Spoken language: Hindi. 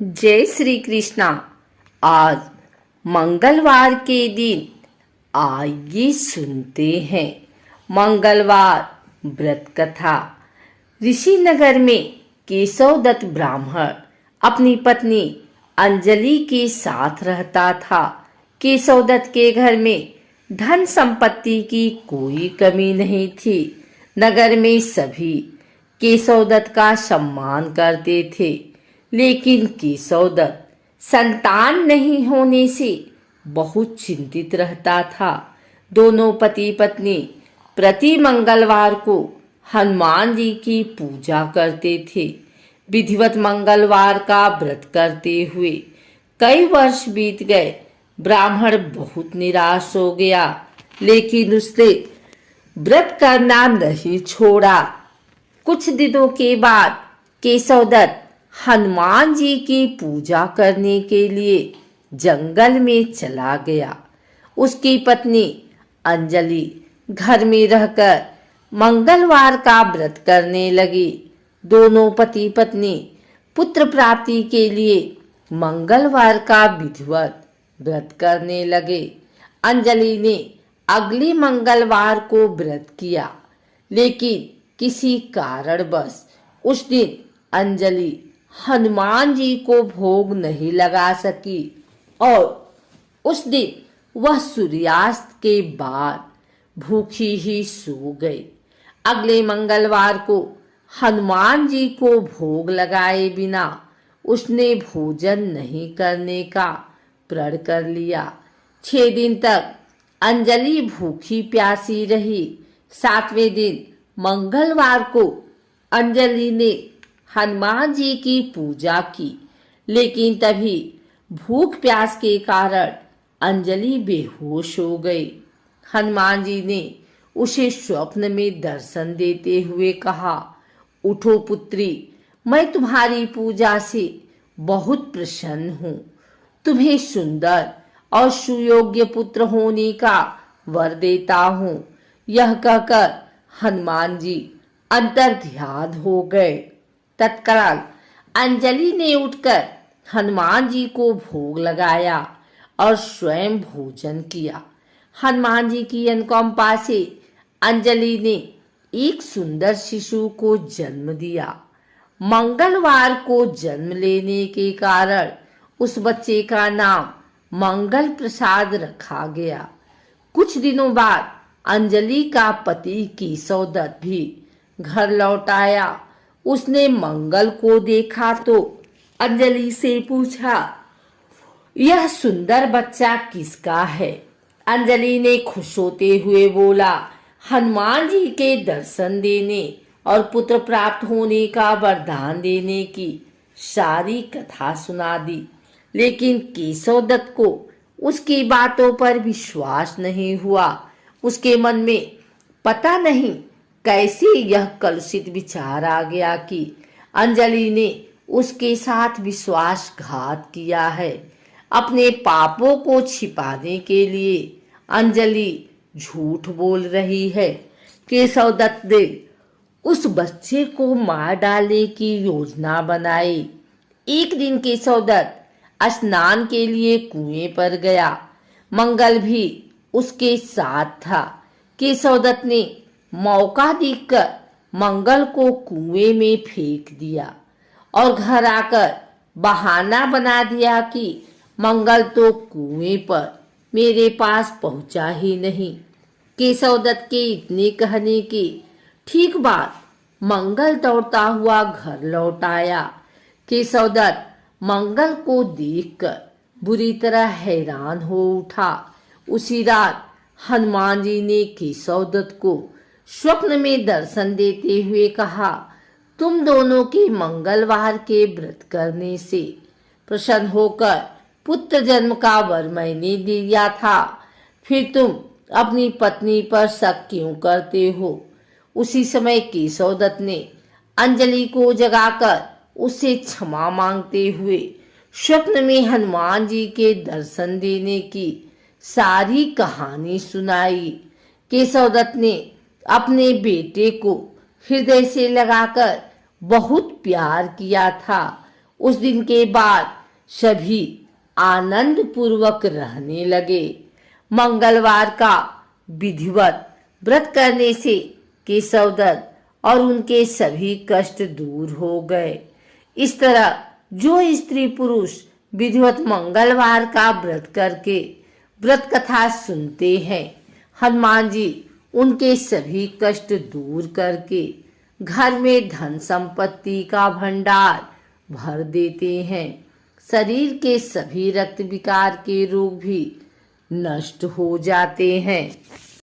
जय श्री कृष्णा। आज मंगलवार के दिन आइए सुनते हैं मंगलवार व्रत कथा। ऋषिनगर में केशवदत्त ब्राह्मण अपनी पत्नी अंजलि के साथ रहता था। केशवदत्त के घर में धन संपत्ति की कोई कमी नहीं थी। नगर में सभी केशवदत्त का सम्मान करते थे, लेकिन केशवदत्त संतान नहीं होने से बहुत चिंतित रहता था। दोनों पति पत्नी प्रति मंगलवार को हनुमान जी की पूजा करते थे। विधिवत मंगलवार का व्रत करते हुए कई वर्ष बीत गए। ब्राह्मण बहुत निराश हो गया, लेकिन उसने व्रत करना नहीं छोड़ा। कुछ दिनों के बाद केशवदत्त हनुमान जी की पूजा करने के लिए जंगल में चला गया। उसकी पत्नी अंजलि घर में रहकर मंगलवार का व्रत करने लगी। दोनों पति पत्नी पुत्र प्राप्ति के लिए मंगलवार का विधिवत व्रत करने लगे। अंजलि ने अगले मंगलवार को व्रत किया, लेकिन किसी कारणवश उस दिन अंजलि हनुमान जी को भोग नहीं लगा सकी और उस दिन वह सूर्यास्त के बाद भूखी ही सो गई। अगले मंगलवार को हनुमान जी को भोग लगाए बिना उसने भोजन नहीं करने का प्रण कर लिया। 6 दिन तक अंजलि भूखी प्यासी रही। 7वें दिन मंगलवार को अंजलि ने हनुमान जी की पूजा की, लेकिन तभी भूख प्यास के कारण अंजलि बेहोश हो गई। हनुमान जी ने उसे स्वप्न में दर्शन देते हुए कहा, उठो पुत्री, मैं तुम्हारी पूजा से बहुत प्रसन्न हूँ। तुम्हें सुंदर और सुयोग्य पुत्र होने का वर देता हूँ। यह कहकर हनुमान जी अंतर्ध्यान हो गए। तत्काल अंजलि ने उठकर हनुमान जी को भोग लगाया और स्वयं भोजन किया। हनुमान जी की अनुकंपा से अंजलि ने एक सुंदर शिशु को जन्म दिया। मंगलवार को जन्म लेने के कारण उस बच्चे का नाम मंगल प्रसाद रखा गया। कुछ दिनों बाद अंजलि का पति केशवदत्त भी घर लौट आया। उसने मंगल को देखा तो अंजलि से पूछा, यह सुंदर बच्चा किसका है? अंजलि ने खुश होते हुए बोला, हनुमान जी के दर्शन देने और पुत्र प्राप्त होने का वरदान देने की सारी कथा सुना दी। लेकिन केशवदत्त को उसकी बातों पर विश्वास नहीं हुआ। उसके मन में पता नहीं कैसे यह कलुषित विचार आ गया कि अंजलि ने उसके साथ विश्वासघात किया है। अपने पापों को छिपाने के लिए अंजलि झूठ बोल रही है। केशवदत्त ने उस बच्चे को मार डालने की योजना बनाई। एक दिन केशवदत्त स्नान के लिए कुएं पर गया। मंगल भी उसके साथ था। केशवदत्त ने मौका देखकर मंगल को कुएं में फेंक दिया और घर आकर बहाना बना दिया कि मंगल तो कुएं पर मेरे पास पहुंचा ही नहीं। केशवदत्त के इतने कहने के ठीक बाद मंगल दौड़ता हुआ घर लौट आया। केशवदत्त मंगल को देखकर बुरी तरह हैरान हो उठा। उसी रात हनुमान जी ने केशवदत्त को स्वप्न में दर्शन देते हुए कहा, तुम दोनों के मंगलवार के व्रत करने से प्रसन्न होकर पुत्र जन्म का वर मैंने दिया था, फिर तुम अपनी पत्नी पर शक क्यों करते हो? उसी समय केशवदत्त ने अंजलि को जगाकर उससे क्षमा मांगते हुए स्वप्न में हनुमान जी के दर्शन देने की सारी कहानी सुनाई। केशवदत्त ने अपने बेटे को हृदय से लगाकर बहुत प्यार किया था। उस दिन के बाद सभी आनंद पूर्वक रहने लगे। मंगलवार का विधिवत व्रत करने से केशवदत्त और उनके सभी कष्ट दूर हो गए। इस तरह जो स्त्री पुरुष विधिवत मंगलवार का व्रत करके व्रत कथा सुनते हैं, हनुमान जी उनके सभी कष्ट दूर करके घर में धन संपत्ति का भंडार भर देते हैं। शरीर के सभी रक्त विकार के रोग भी नष्ट हो जाते हैं।